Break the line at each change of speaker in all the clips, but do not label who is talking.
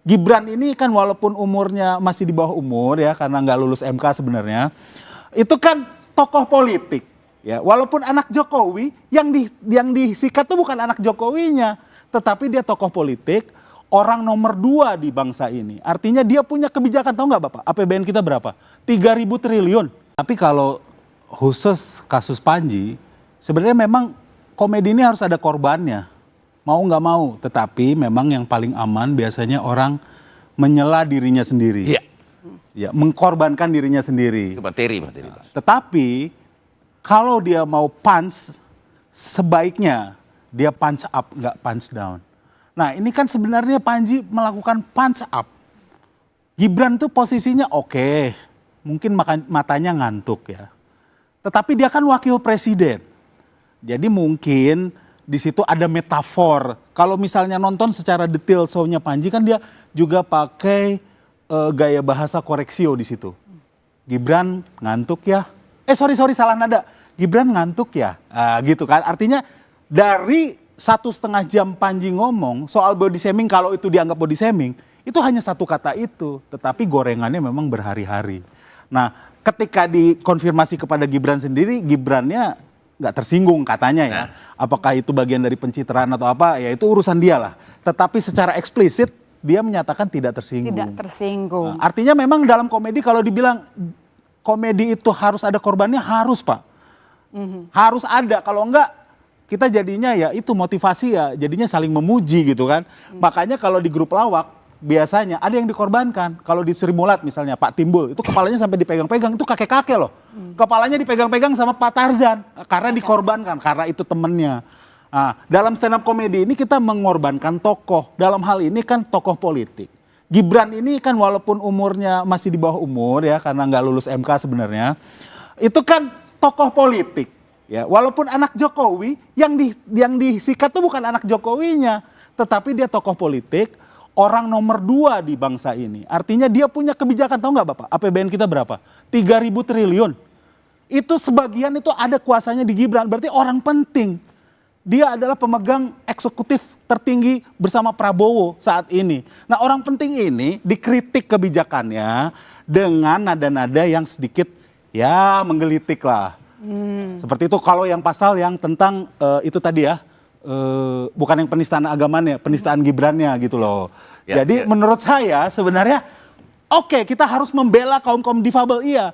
Gibran ini kan walaupun umurnya masih di bawah umur ya karena nggak lulus MK sebenarnya, itu kan tokoh politik ya. Walaupun anak Jokowi yang disikat tuh bukan anak Jokowinya, tetapi dia tokoh politik, orang nomor 2 di bangsa ini. Artinya dia punya kebijakan, tahu nggak Bapak? APBN kita berapa? 3.000 triliun. Tapi kalau khusus kasus Panji, sebenarnya memang komedi ini harus ada korbannya. Mau nggak mau, tetapi memang yang paling aman biasanya orang menyela dirinya sendiri.
Iya.
Ya, mengkorbankan dirinya sendiri.
Itu materi.
Tetapi kalau dia mau punch, sebaiknya dia punch up, nggak punch down. Nah ini kan sebenarnya Panji melakukan punch up. Gibran tuh posisinya oke, mungkin matanya ngantuk ya. Tetapi dia kan wakil presiden. Jadi mungkin di situ ada metafor. Kalau misalnya nonton secara detail show-nya Panji kan dia juga pakai gaya bahasa koreksio di situ. Gibran ngantuk ya. Sorry salah nada. Gibran ngantuk ya. Gitu kan. Artinya dari 1,5 jam Panji ngomong soal body shaming, kalau itu dianggap body shaming, itu hanya satu kata itu. Tetapi gorengannya memang berhari-hari. Nah ketika dikonfirmasi kepada Gibran sendiri, Gibrannya nggak tersinggung katanya ya. Apakah itu bagian dari pencitraan atau apa, ya itu urusan dia lah. Tetapi secara eksplisit dia menyatakan tidak tersinggung.
Tidak tersinggung.
Nah, artinya memang dalam komedi kalau dibilang komedi itu harus ada korbannya, harus Pak. Harus ada, kalau enggak kita jadinya ya itu motivasi ya jadinya saling memuji gitu kan. Makanya kalau di grup lawak biasanya ada yang dikorbankan. Kalau di Sri Mulat misalnya Pak Timbul, itu kepalanya sampai dipegang-pegang, itu kakek-kakek loh. Kepalanya dipegang-pegang sama Pak Tarzan karena dikorbankan, karena itu temennya. Nah, dalam stand up komedi ini kita mengorbankan tokoh. Dalam hal ini kan tokoh politik. Gibran ini kan walaupun umurnya masih di bawah umur ya karena nggak lulus MK sebenarnya, itu kan tokoh politik. Ya, walaupun anak Jokowi yang disikat tuh bukan anak Jokowinya, tetapi dia tokoh politik. Orang nomor 2 di bangsa ini. Artinya dia punya kebijakan, tahu nggak Bapak? APBN kita berapa? 3.000 triliun. Itu sebagian itu ada kuasanya di Gibran. Berarti orang penting. Dia adalah pemegang eksekutif tertinggi bersama Prabowo saat ini. Nah orang penting ini dikritik kebijakannya dengan nada-nada yang sedikit ya menggelitik lah. Seperti itu kalau yang pasal yang tentang itu tadi ya. Bukan yang penistaan agamanya, penistaan Gibrannya gitu loh. Ya, jadi menurut saya sebenarnya oke, kita harus membela kaum difabel iya.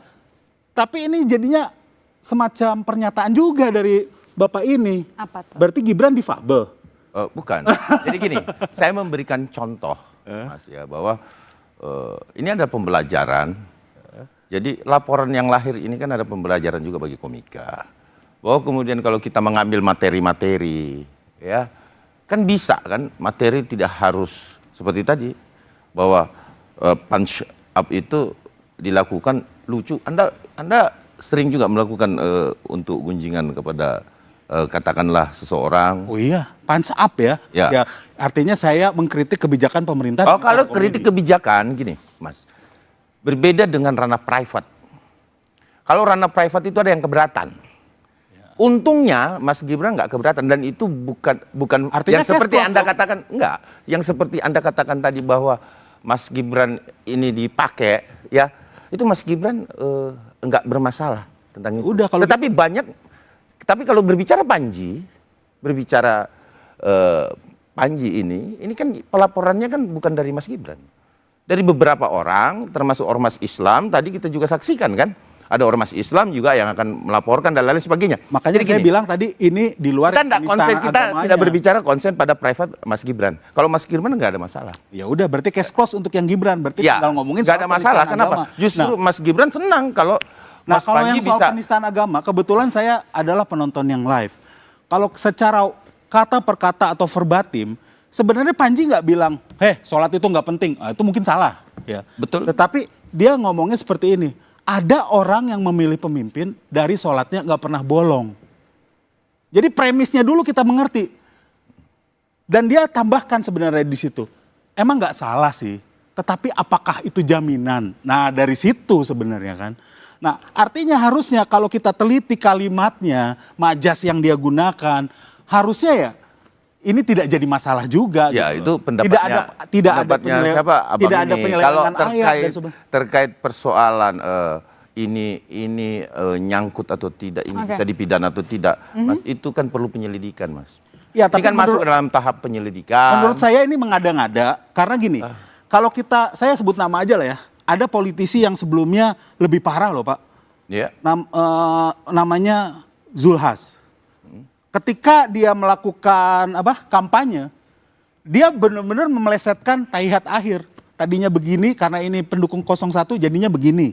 Tapi ini jadinya semacam pernyataan juga dari Bapak ini.
Apa tuh?
Berarti Gibran difabel.
Bukan. Jadi gini, saya memberikan contoh Mas ya bahwa ini ada pembelajaran. Jadi laporan yang lahir ini kan ada pembelajaran juga bagi komika. Bahwa kemudian kalau kita mengambil materi-materi ya kan bisa kan, materi tidak harus seperti tadi bahwa punch up itu dilakukan lucu. Anda sering juga melakukan untuk gunjingan kepada katakanlah seseorang.
Oh iya, punch up ya. Ya artinya saya mengkritik kebijakan pemerintah.
Oh, kalau kritik kebijakan gini Mas, berbeda dengan ranah private. Kalau ranah private itu ada yang keberatan. Untungnya Mas Gibran nggak keberatan dan itu bukan
artinya
yang seperti Anda katakan, enggak. Yang seperti Anda katakan tadi bahwa Mas Gibran ini dipakai ya, itu Mas Gibran enggak bermasalah tentang itu.
Udah, kalau
tetapi banyak, tapi kalau berbicara Panji ini kan pelaporannya kan bukan dari Mas Gibran. Dari beberapa orang termasuk ormas Islam, tadi kita juga saksikan kan. Ada ormas Islam juga yang akan melaporkan dan lain sebagainya.
Makanya saya bilang tadi ini di luar
kita tidak berbicara konsen pada private Mas Gibran. Kalau Mas Gibran nggak ada masalah.
Ya udah berarti case close untuk yang Gibran. Berarti tinggal ngomongin
soal masalah. Kenapa? Justru Mas Gibran senang kalau Mas
yang
Panji
soal penistaan agama, kebetulan saya adalah penonton yang live. Kalau secara kata per kata atau verbatim, sebenarnya Panji nggak bilang, sholat itu nggak penting. Itu mungkin salah. Ya.
Betul.
Tetapi dia ngomongnya seperti ini. Ada orang yang memilih pemimpin dari sholatnya nggak pernah bolong. Jadi premisnya dulu kita mengerti. Dan dia tambahkan sebenarnya di situ. Emang nggak salah sih. Tetapi apakah itu jaminan? Nah dari situ sebenarnya kan. Nah artinya harusnya kalau kita teliti kalimatnya, majas yang dia gunakan. Harusnya ya ini tidak jadi masalah juga.
Ya,
gitu.
itu pendapatnya.
Tidak ada
siapa? Abang
tidak ada
ini.
penyelewengan
Kalau
ayat dan sebagainya.
terkait persoalan ini nyangkut atau tidak, ini bisa dipidana atau tidak, Mas, itu kan perlu penyelidikan, Mas.
Ya,
ini kan masuk dalam tahap penyelidikan.
Menurut saya ini mengada-ngada karena gini, kalau saya sebut nama aja lah ya, ada politisi yang sebelumnya lebih parah loh Pak,
Ya.
namanya Zulhas. Ketika dia melakukan kampanye, dia benar-benar memelesetkan taihat akhir. Tadinya begini karena ini pendukung 01 jadinya begini.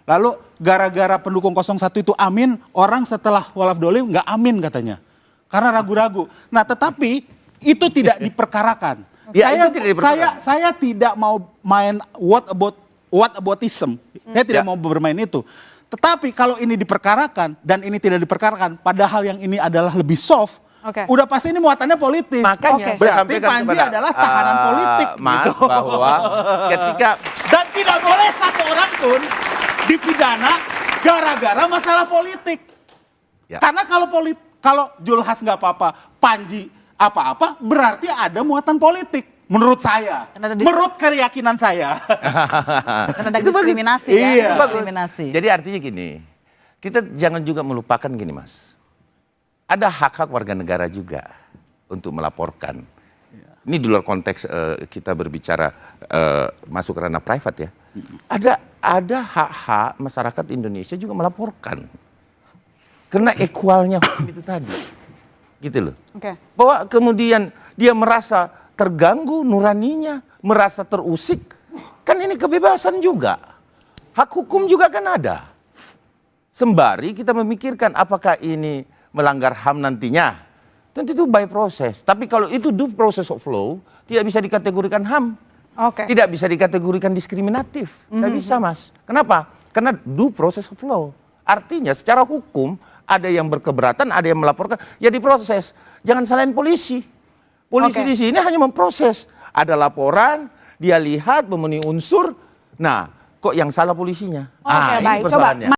Lalu gara-gara pendukung 01 itu amin, orang setelah walaf dolim nggak amin katanya. Karena ragu-ragu. Nah tetapi itu tidak diperkarakan.
Ya, itu tidak diperkarakan.
Saya tidak mau main what aboutism. Saya tidak mau bermain itu. Tetapi kalau ini diperkarakan dan ini tidak diperkarakan, padahal yang ini adalah lebih soft, udah pasti ini muatannya politis.
Makanya
berarti Panji adalah tahanan politik,
Mas,
gitu.
bahwa ketika
dan tidak boleh satu orang pun dipidana gara-gara masalah politik.
Ya.
Karena kalau Zulhas nggak apa-apa, Panji apa-apa, berarti ada muatan politik. Menurut saya, menurut keyakinan saya.
Karena ada diskriminasi ya.
Iya.
Diskriminasi.
Jadi artinya gini, kita jangan juga melupakan gini Mas. Ada hak-hak warga negara juga untuk melaporkan. Ini di luar konteks kita berbicara masuk ke ranah private ya. Ada hak-hak masyarakat Indonesia juga melaporkan. Karena equalnya hukum itu tadi. Gitu loh. Bahwa kemudian dia merasa terganggu nuraninya, merasa terusik, kan ini kebebasan juga. Hak hukum juga kan ada. Sembari kita memikirkan apakah ini melanggar HAM nantinya. Tentu itu by proses. Tapi kalau itu due process of law, tidak bisa dikategorikan HAM. Tidak bisa dikategorikan diskriminatif. Tidak bisa Mas. Kenapa? Karena due process of law. Artinya secara hukum, ada yang berkeberatan, ada yang melaporkan, ya diproses. Jangan salahin polisi. Polisi di sini hanya memproses. Ada laporan, dia lihat memenuhi unsur. Nah, kok yang salah polisinya?
Baik.
Ini persoalannya.
Coba